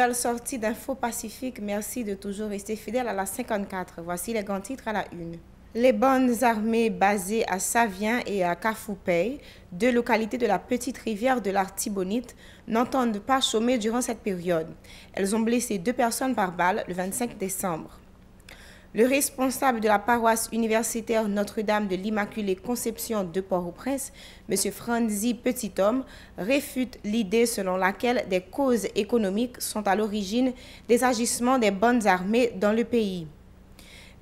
nouvelle sortie d'Info Pacifique. Merci de toujours rester fidèle à la 54. Voici les grands titres à la une. Les bandes armées basées à Savien et à Kafoupey, deux localités de la petite rivière de l'Artibonite, n'entendent pas chômer durant cette période. Elles ont blessé 2 personnes par balle le 25 décembre. Le responsable de la paroisse universitaire Notre-Dame de l'Immaculée Conception de Port-au-Prince, M. Franzi Petithomme, réfute l'idée selon laquelle des causes économiques sont à l'origine des agissements des bandes armées dans le pays.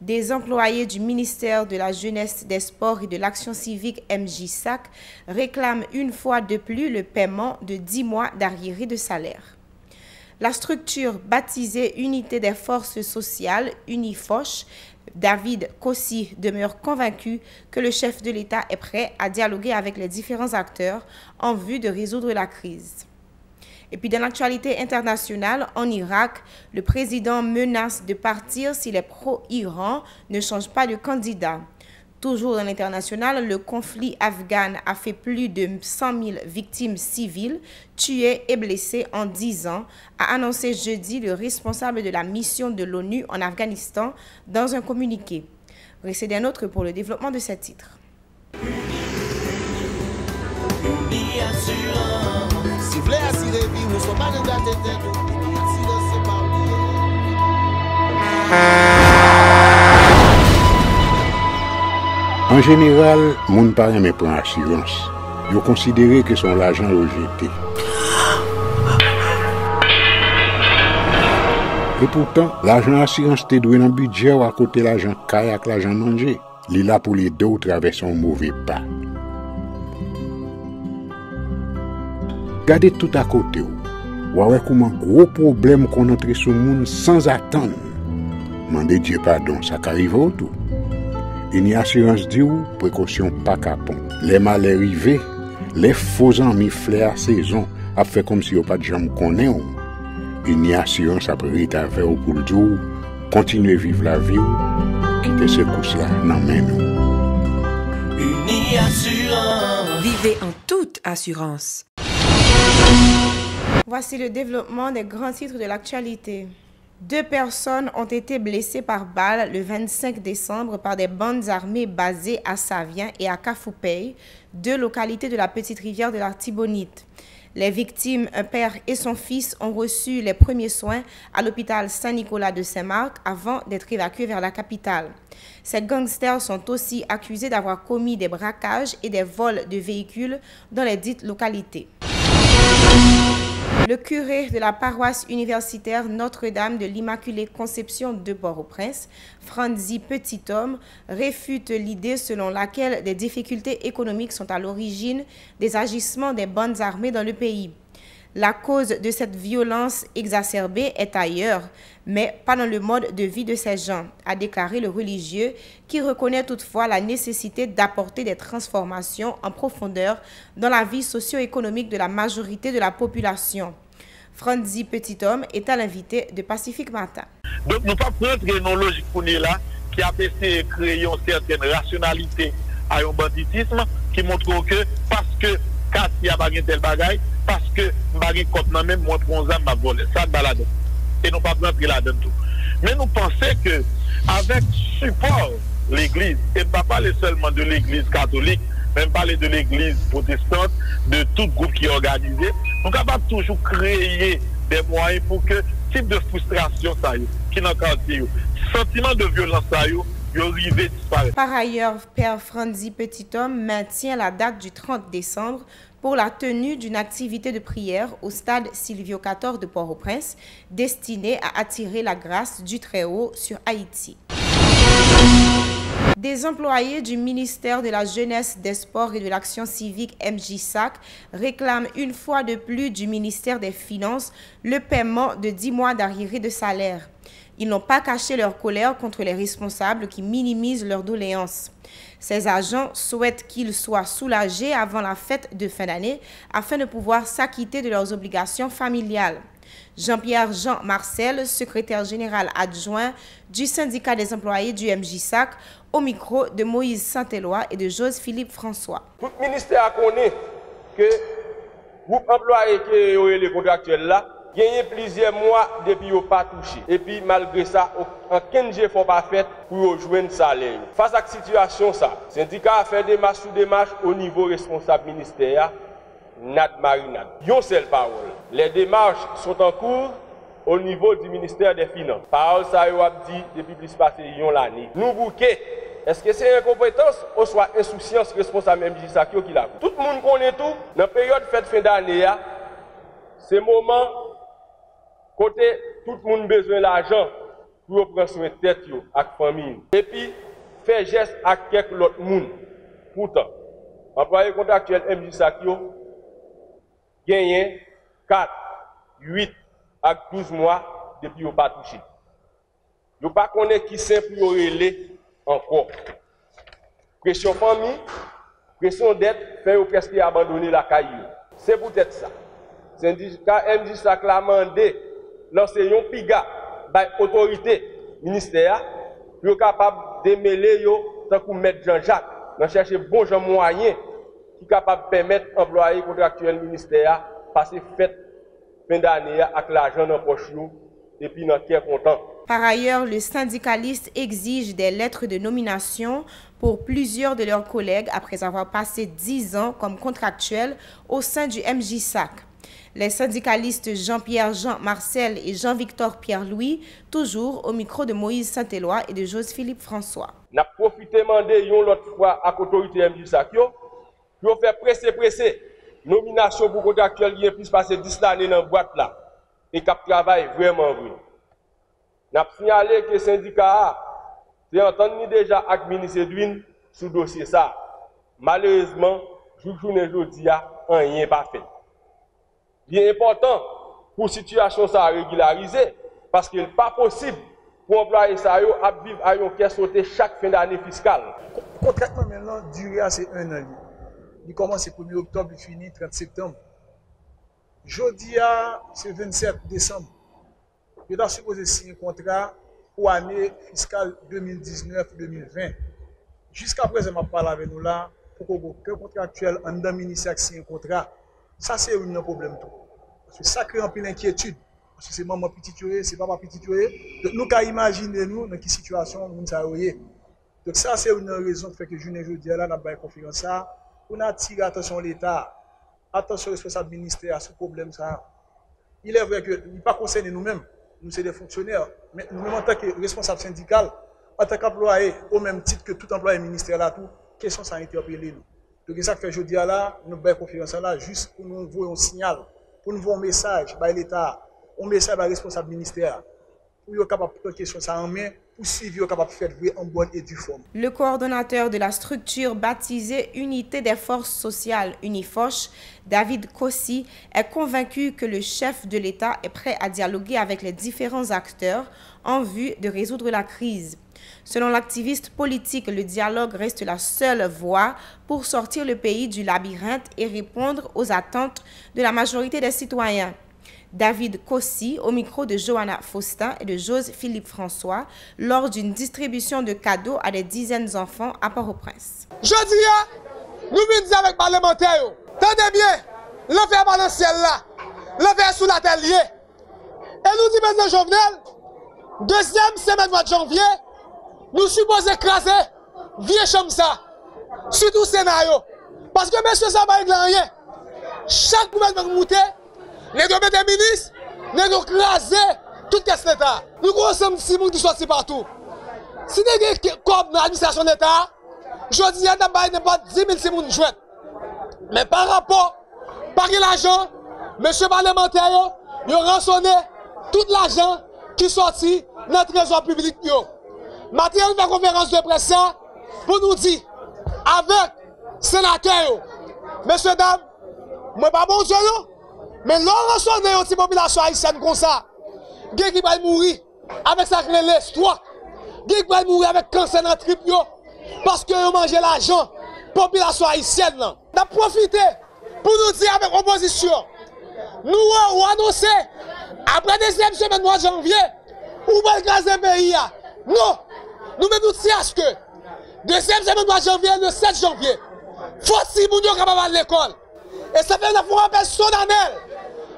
Des employés du ministère de la Jeunesse, des Sports et de l'Action civique MJSAC réclament une fois de plus le paiement de 10 mois d'arriérés de salaire. La structure baptisée Unité des forces sociales, Unifoch, David Kossi demeure convaincu que le chef de l'État est prêt à dialoguer avec les différents acteurs en vue de résoudre la crise. Et puis dans l'actualité internationale, en Irak, le président menace de partir si les pro-Iran ne changent pas de candidat. Toujours dans l'international, le conflit afghan a fait plus de 100 000 victimes civiles, tuées et blessées en 10 ans, a annoncé jeudi le responsable de la mission de l'ONU en Afghanistan dans un communiqué. Restez des nôtres pour le développement de ces titres. En général, moun pa reme pran assurance. Yo considéré que son l'argent rejeté. Et pourtant, l'argent assurance te doué dans budget ou à côté l'argent caille avec l'argent mangé. Li là pour les deux traverser un mauvais pas. Gardez tout à côté ou. Ouais comment gros problème qu'on entre sur monde sans attendre. Mandez Dieu pardon, ça qu'arrive au tout. Une assurance dit ou précaution pas capon. Les mal arrivés, les faux amis flair saison a fait comme si on pas de jambe connaît ou. Une assurance après rita vers ou pour le jour, continuer vivre la vie ou quitter ce course là nan men ou. Uni Assurance. Vivez en toute assurance. Voici le développement des grands titres de l'actualité. 2 personnes ont été blessées par balle le 25 décembre par des bandes armées basées à Savien et à Kafoupey, 2 localités de la petite rivière de l'Artibonite. Les victimes, un père et son fils, ont reçu les premiers soins à l'hôpital Saint-Nicolas de Saint-Marc avant d'être évacués vers la capitale. Ces gangsters sont aussi accusés d'avoir commis des braquages et des vols de véhicules dans les dites localités. Le curé de la paroisse universitaire Notre-Dame de l'Immaculée Conception de Port-au-Prince, Franzi Petithomme, réfute l'idée selon laquelle des difficultés économiques sont à l'origine des agissements des bandes armées dans le pays. La cause de cette violence exacerbée est ailleurs, mais pas dans le mode de vie de ces gens, a déclaré le religieux, qui reconnaît toutefois la nécessité d'apporter des transformations en profondeur dans la vie socio-économique de la majorité de la population. Franzi Petithomme est à l'invité de Pacifique Matin. Donc nous ne pouvons pas prendre une logique pour nous là, qui a essayé de créer une certaine rationalité à un banditisme, qui montre que parce que Kassi a pas tel bagaille, parce que Mbagi Kopna même moi prends ça m'a volé ça balade et non pas rentrer là-dedans tout. Mais nous pensons que avec support l'église et pas parler seulement de l'église catholique, même parler de l'église protestante, de tout groupe qui est organisé, nous sommes capables toujours créer des moyens pour que type de frustration ça qui dans quartier, sentiment de violence ça disparaître. Par ailleurs, Père Franzi Petithomme maintient la date du 30 décembre pour la tenue d'une activité de prière au stade Silvio XIV de Port-au-Prince, destinée à attirer la grâce du Très-Haut sur Haïti. Des employés du ministère de la Jeunesse, des Sports et de l'Action civique MJSAC réclament une fois de plus du ministère des Finances le paiement de 10 mois d'arriérés de salaire. Ils n'ont pas caché leur colère contre les responsables qui minimisent leurs doléances. Ces agents souhaitent qu'ils soient soulagés avant la fête de fin d'année afin de pouvoir s'acquitter de leurs obligations familiales. Jean-Pierre Jean Marcel, secrétaire général adjoint du syndicat des employés du MJSAC, au micro de Moïse Saint-Éloi et de Jose Philippe François. Tout le ministère connaît que le groupe employé qui est les contractuels là, Gagné plusieurs mois depuis qu'ils n'ont pas touché. Et puis malgré ça, aucun effort pas fait pour joindre salaire. Face à cette situation, le syndicat a fait des marches sous des marches au niveau responsable ministère, Nad Marinade. Yon seule parole. Les démarches sont en cours au niveau du ministère des Finances. Parole ça a dit depuis plus passé l'année. Nous bouquet. Est-ce que c'est incompétence ou soit insouciance responsable MJ Sakyo qui l'a? Tout le monde connaît tout. Dans la période fête fin d'année, c'est le moment côté tout le monde besoin d'argent pour prendre soin de tête avec la famille. Et puis, faire geste à quelques autres monde. Pourtant, employé contractuel MJ Sakyo gagne 4, 8 à 12 mois depuis qu'il n'a pas touché. Il n'a pas connaît qui c'est pour relayer encore. Pression famille, pression dette, fait presque abandonner la caille. C'est peut-être ça. Syndicat MJ Sakyo a demandé lancer un piga par l'autorité ministère pour être capable de démêler tant que M. Jean-Jacques, de chercher bon gens moyen qui est capable de permettre aux employés contractuels ministère de passer fête fin d'année avec l'argent dans la poche et puis dans le content. Par ailleurs, le syndicaliste exige des lettres de nomination pour plusieurs de leurs collègues après avoir passé 10 ans comme contractuels au sein du MJ-SAC. Les syndicalistes Jean-Pierre Jean-Marcel et Jean-Victor Pierre-Louis, toujours au micro de Moïse Saint-Éloi et de Joseph-Philippe François. Nous avons profité de demander l'autre fois à l'autorité MJ Sakyo pour faire presser nomination pour contractuel qui est plus passé 10 années dans la boîte là et qui travaille vraiment vrai. Nous avons signalé que le syndicat a entendu déjà avec le ministre Edwin sur le dossier ça. Malheureusement, journée aujourd'hui, rien pas fait. Il est important pour la situation ça régulariser parce qu'il n'est pas possible pour employer ça à vivre à une caisse sauter chaque fin d'année fiscale. Concrètement maintenant, durée c'est 1 an. Il commence le 1er octobre, il finit 30 septembre. Jeudi, c'est 27 décembre. Il est supposé signer un contrat pour l'année fiscale 2019-2020. Jusqu'à présent, je parle avec nous là, pour que le contractuel en dedans ministère signe un contrat. Ça, c'est un problème. Parce que ça crée un peu d'inquiétude. Parce que c'est maman petit tué, c'est papa petit tué. Donc, nous, qu'à imaginer nous, dans quelle situation nous sommes. Donc, ça, c'est une raison qui fait que je ne dis là, nous avons confiance ça. On attire attention à l'État, attention aux responsables ministères à ce problème. Ça. Il est vrai que il n'est pas concerné nous-mêmes, nous sommes des fonctionnaires, mais nous-mêmes en tant que responsables syndicaux, en tant qu'employés, au même titre que tout employé ministère là, tout, question sanitaire appelée nous. Donc, c'est ça que fait aujourd'hui là, nous avons confiance là, juste pour nous envoyer un signal, pour nous envoyer un message par l'État, un message par les responsables ministères, pour être capable de prendre question ça en main, pour suivre capable de faire en bonne et due forme. Le coordonnateur de la structure baptisée Unité des forces sociales, Unifoch, David Kossi, est convaincu que le chef de l'État est prêt à dialoguer avec les différents acteurs en vue de résoudre la crise. Selon l'activiste politique, le dialogue reste la seule voie pour sortir le pays du labyrinthe et répondre aux attentes de la majorité des citoyens. David Kossi, au micro de Johanna Faustin et de Joseph-Philippe François, lors d'une distribution de cadeaux à des dizaines d'enfants à Port-au-Prince. Jeudi, nous venons dire avec les parlementaires, tenez bien, l'enfer dans le ciel là, l'enfer sous la terre lié. Et nous disons, président Jovenel, deuxième semaine de janvier, nous supposons écraser vieux comme ça, surtout scénario. Parce que monsieur ça va rien. Chaque gouvernement monté, les deux ministres, nous avons écrasé toute caisse d'État. Nous consommons si monde qui sortent partout. Si nous avons comme l'administration d'État, je dis qu'il n'y a pas 10 000 si monde jouent. Mais par rapport, par l'argent, monsieur parlementaire, il a rançonné tout l'argent qui sorti dans le trésor public. Maintenant, on fait une conférence de presse pour nous dire, avec sénateur, messieurs, dames, moi pas bon Dieu, mais l'on rançonne une population haïtienne comme ça. Quelqu'un qui va mourir avec sa l'histoire. Quelqu'un qui va mourir avec cancer dans le trip parce que vous mangez l'argent. Population haïtienne. Nous avons profité pour nous dire avec l'opposition. Nous avons annoncé après la deuxième semaine de janvier, où va écraser le pays. Non, nous nous disons à ce que deuxième semaine de janvier, le 7 janvier, faut si nous sommes capables à l'école. Et ça fait un rappel solennel.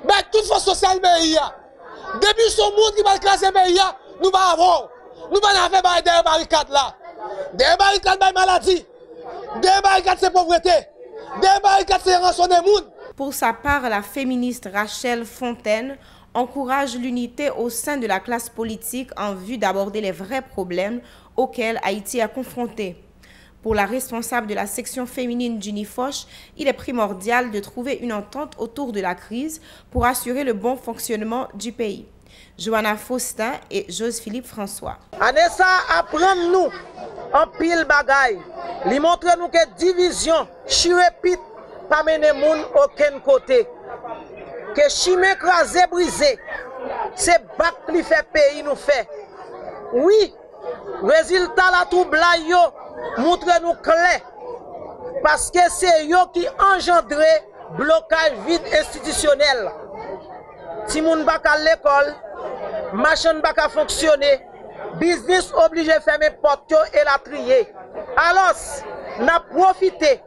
Mais toute force sociale pays. Depuis ce monde qui va classer pays, nous va avoir. Nous va faire des barricades là. Des barricades de maladie. Des barricades de pauvreté. Des barricades de rançon des monde. Pour sa part, la féministe Rachel Fontaine encourage l'unité au sein de la classe politique en vue d'aborder les vrais problèmes auxquels Haïti est confronté. Pour la responsable de la section féminine d'Unifoche, il est primordial de trouver une entente autour de la crise pour assurer le bon fonctionnement du pays. Johanna Faustin et Jose-Philippe François. Anessa apprend nous en pile bagaille. Li montre nous que division, chirépite, pas mener moun aucun côté. Que chimé crasé brisé, c'est bac qui fait pays nous fait. Oui, résultat la tout blayo montre nous clair. Parce que c'est yo qui engendre blocage vide institutionnel. Si moun bak à l'école, machin bak à fonctionner, business obligé fermer porte et la trier. Alors, n'a profité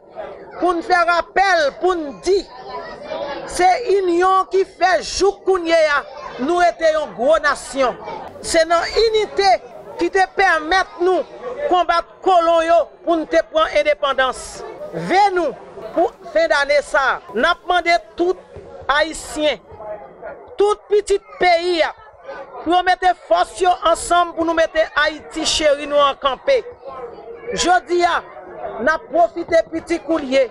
pour nous faire appel, pour nous dire, c'est union qui fait jour nous étions une grosse nation. C'est notre unité qui te permet nous combattre colons pour nous prendre indépendance. Venez-nous pour fin d'année ça, nous demandé tout haïtien, tout petit pays pour mettre force ensemble pour nous mettre Haïti chéri nous en campé. Jodi a, n'a profité petit coulier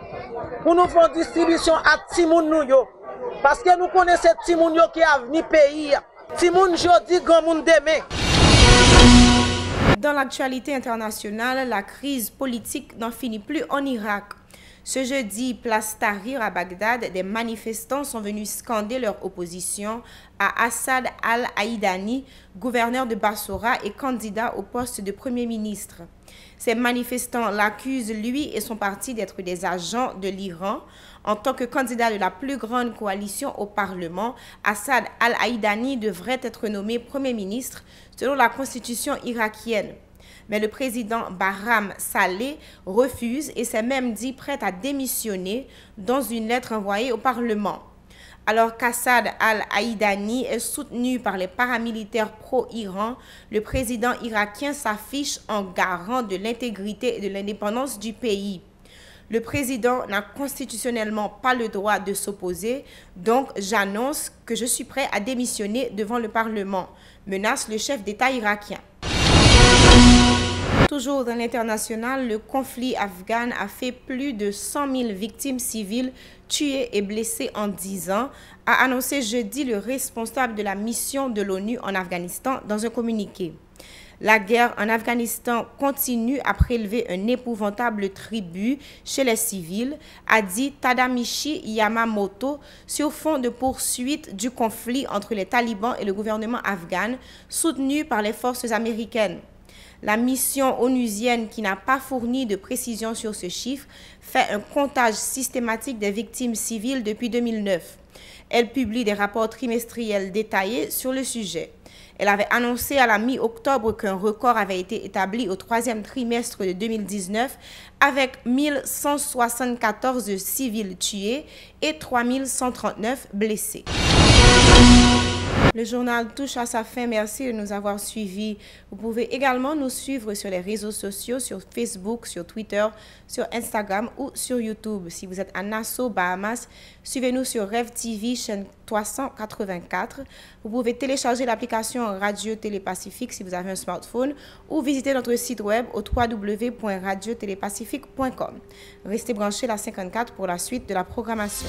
pour nous faire distribution à Timoun nou yo. Parce que nous connaissons Timoun yo qui a venu pays. Timoun jodi, grand moun demain. Dans l'actualité internationale, la crise politique n'en finit plus en Irak. Ce jeudi, place Tahrir à Bagdad, des manifestants sont venus scander leur opposition à Assad al-Haïdani, gouverneur de Bassora et candidat au poste de Premier ministre. Ces manifestants l'accusent, lui et son parti, d'être des agents de l'Iran. En tant que candidat de la plus grande coalition au Parlement, Assad al-Haïdani devrait être nommé Premier ministre selon la constitution irakienne. Mais le président Bahram Saleh refuse et s'est même dit prêt à démissionner dans une lettre envoyée au Parlement. Alors qu'Assad al-Haïdani est soutenu par les paramilitaires pro-Iran, le président irakien s'affiche en garant de l'intégrité et de l'indépendance du pays. Le président n'a constitutionnellement pas le droit de s'opposer, donc j'annonce que je suis prêt à démissionner devant le Parlement, menace le chef d'État irakien. Toujours dans l'international, le conflit afghan a fait plus de 100 000 victimes civiles tuées et blessées en 10 ans, a annoncé jeudi le responsable de la mission de l'ONU en Afghanistan dans un communiqué. La guerre en Afghanistan continue à prélever un épouvantable tribut chez les civils, a dit Tadamichi Yamamoto, sur fond de poursuite du conflit entre les talibans et le gouvernement afghan, soutenu par les forces américaines. La mission onusienne, qui n'a pas fourni de précision sur ce chiffre, fait un comptage systématique des victimes civiles depuis 2009. Elle publie des rapports trimestriels détaillés sur le sujet. Elle avait annoncé à la mi-octobre qu'un record avait été établi au troisième trimestre de 2019 avec 1174 civils tués et 3139 blessés. Le journal touche à sa fin. Merci de nous avoir suivis. Vous pouvez également nous suivre sur les réseaux sociaux, sur Facebook, sur Twitter, sur Instagram ou sur YouTube. Si vous êtes à Nassau, Bahamas, suivez-nous sur Rev TV, chaîne 384. Vous pouvez télécharger l'application Radio Télépacifique si vous avez un smartphone ou visiter notre site web au www.radiotélépacifique.com. Restez branchés la 54 pour la suite de la programmation.